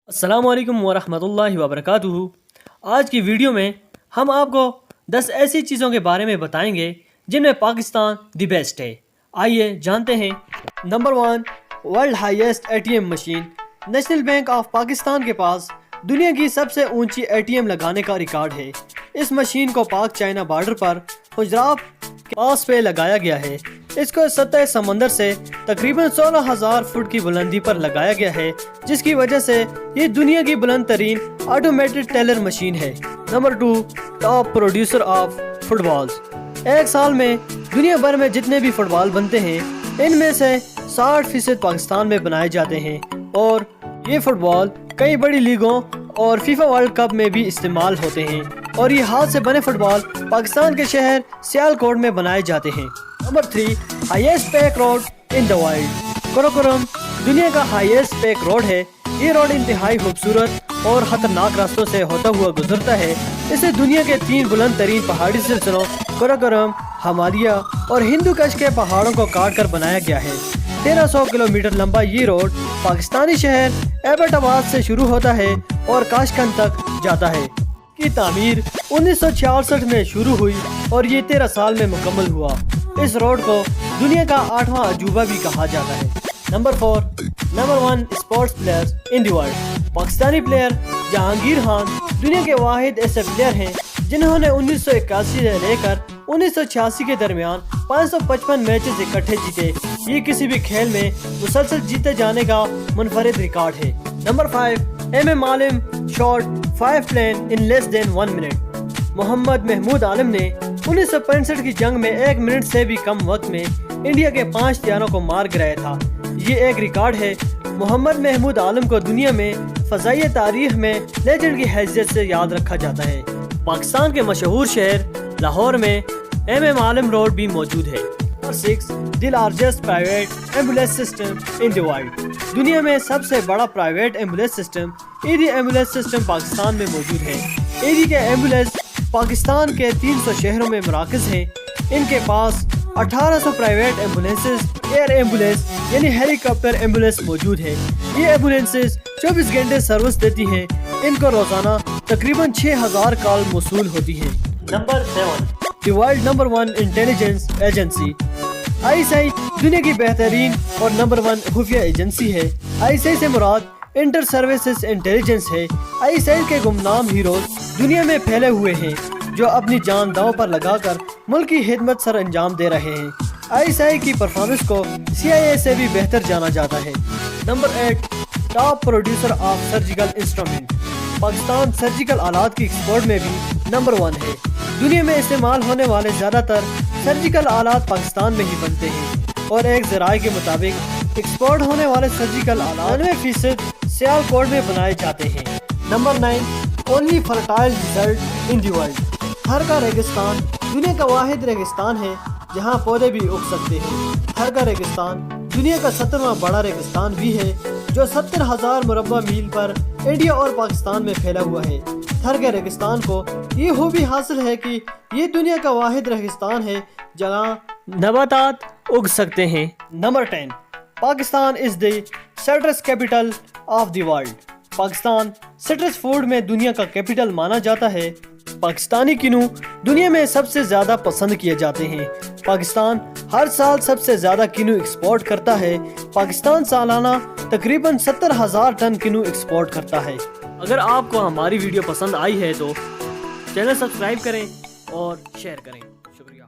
السلام علیکم ورحمۃ اللہ وبرکاتہ۔ آج کی ویڈیو میں ہم آپ کو 10 ایسی چیزوں کے بارے میں بتائیں گے جن میں پاکستان دی بیسٹ ہے۔ آئیے جانتے ہیں۔ Number 1، world highest A T M machine. National bank of Pakistan کے پاس دنیا کی سب سے اونچی اے ٹی ایم لگانے کا ریکارڈ ہے۔ اس مشین کو پاک چائنا بارڈر پر حجرات کے پاس پہ لگایا گیا ہے۔ اس کو سطح سمندر سے تقریباً 16,000 فٹ کی بلندی پر لگایا گیا ہے، جس کی وجہ سے یہ دنیا کی بلند ترین آٹومیٹڈ ٹیلر مشین ہے۔ Number 2، top producer of footballs. ایک سال میں دنیا بھر میں جتنے بھی فٹ بال بنتے ہیں، ان میں سے 60% پاکستان میں بنائے جاتے ہیں، اور یہ فٹ بال کئی بڑی لیگوں اور فیفا ورلڈ کپ میں بھی استعمال ہوتے ہیں، اور یہ ہاتھ سے بنے فٹ بال پاکستان کے شہر سیالکوٹ میں بنائے جاتے ہیں۔ Number 3، highest peak road in the world. Karakoram دنیا کا ہائیسٹ پیک روڈ ہے۔ یہ روڈ انتہائی خوبصورت اور خطرناک راستوں سے ہوتا ہوا گزرتا ہے۔ اسے دنیا کے 3 بلند ترین پہاڑی سلسلوں کراکورم، ہمالیہ اور ہندو کش کے پہاڑوں کو کاٹ کر بنایا گیا ہے۔ 1300 کلومیٹر لمبا یہ روڈ پاکستانی شہر ایبٹ آباد سے شروع ہوتا ہے اور کاشقند تک جاتا ہے۔ کی تعمیر 1966 میں شروع ہوئی اور یہ 13 سال میں مکمل ہوا۔ اس روڈ کو دنیا کا 8واں عجوبہ بھی کہا جاتا ہے۔ Number 4، number 1 sports player in the world. Pakistani player Jahangir Khan دنیا کے واحد ایسے پلیئر ہیں جنہوں نے 1981 سے لے کر 1986 کے درمیان 555 میچز اکٹھے جیتے۔ یہ کسی بھی کھیل میں مسلسل جیتے جانے کا منفرد ریکارڈ ہے۔ نمبر 5، ایم عالم شاٹ 5 پلین ان لیس دین 1 منٹ۔ محمد محمود عالم نے 1965 کی جنگ میں 1 منٹ سے بھی کم وقت میں انڈیا کے 5 طیاروں کو مار گرایا تھا۔ یہ ایک ریکارڈ ہے۔ محمد محمود عالم کو دنیا میں فضائی تاریخ میں لیجنڈ کی حیثیت سے یاد رکھا جاتا ہے۔ پاکستان کے مشہور شہر لاہور میں ایم عالم روڈ بھی موجود ہے۔ Number 6، the largest private ambulance system in the world. دنیا میں سب سے بڑا پرائیویٹ ایمبولینس سسٹم ایڈی ایمبولینس سسٹم پاکستان میں موجود ہے۔ ایڈی کے ایمبولینس پاکستان کے 300 شہروں میں مراکز ہیں۔ ان کے پاس 1800 پرائیویٹ ایمبولینسز، ایئر ایمبولینس یعنی ہیلی کاپٹر ایمبولینس موجود ہے۔ یہ ایمبولینسز 24 گھنٹے سروس دیتی ہیں۔ ان کو روزانہ تقریباً 6000 کال موصول ہوتی ہیں۔ نمبر 7، دی world number 1 intelligence agency. ISI دنیا کی بہترین اور نمبر 1 خفیہ ایجنسی ہے۔ ISI سے مراد انٹر سروسز انٹیلیجنس ہے۔ ISI کے گمنام ہیروز دنیا میں پھیلے ہوئے ہیں جو اپنی جان داؤں پر لگا کر ملک کی خدمت سر انجام دے رہے ہیں۔ ISI کی پرفارمنس کو CIA سے بھی بہتر جانا جاتا ہے۔ Number 8، top producer of surgical instrument. Pakistan surgical آلات کی ایکسپورٹ میں بھی نمبر 1 ہے۔ دنیا میں استعمال ہونے والے زیادہ تر سرجیکل آلات پاکستان میں ہی بنتے ہیں، اور ایک ذرائع کے مطابق ایکسپورٹ ہونے والے سرجیکل آلات 90% سیالکوٹ میں بنائے جاتے ہیں۔ Number 9، only fertile desert in the world. Thar کا ریگستان دنیا کا واحد ریگستان ہے جہاں پودے بھی اگ سکتے ہیں۔ تھر کا ریگستان دنیا کا 17واں بڑا ریگستان بھی ہے جو 70,000 مربع میل پر انڈیا اور پاکستان میں پھیلا ہوا ہے۔ تھر کے ریگستان کو یہ خوبی حاصل ہے کہ یہ دنیا کا واحد ریگستان ہے جہاں نباتات اگ سکتے ہیں۔ Number 10، Pakistan is the citrus capital of the world. Pakistan citrus food میں دنیا کا کیپٹل مانا جاتا ہے۔ پاکستانی کنو دنیا میں سب سے زیادہ پسند کیے جاتے ہیں۔ پاکستان ہر سال سب سے زیادہ کنو ایکسپورٹ کرتا ہے۔ پاکستان سالانہ تقریباً 70,000 ٹن کنو ایکسپورٹ کرتا ہے۔ اگر آپ کو ہماری ویڈیو پسند آئی ہے تو چینل سبسکرائب کریں اور شیئر کریں۔ شکریہ۔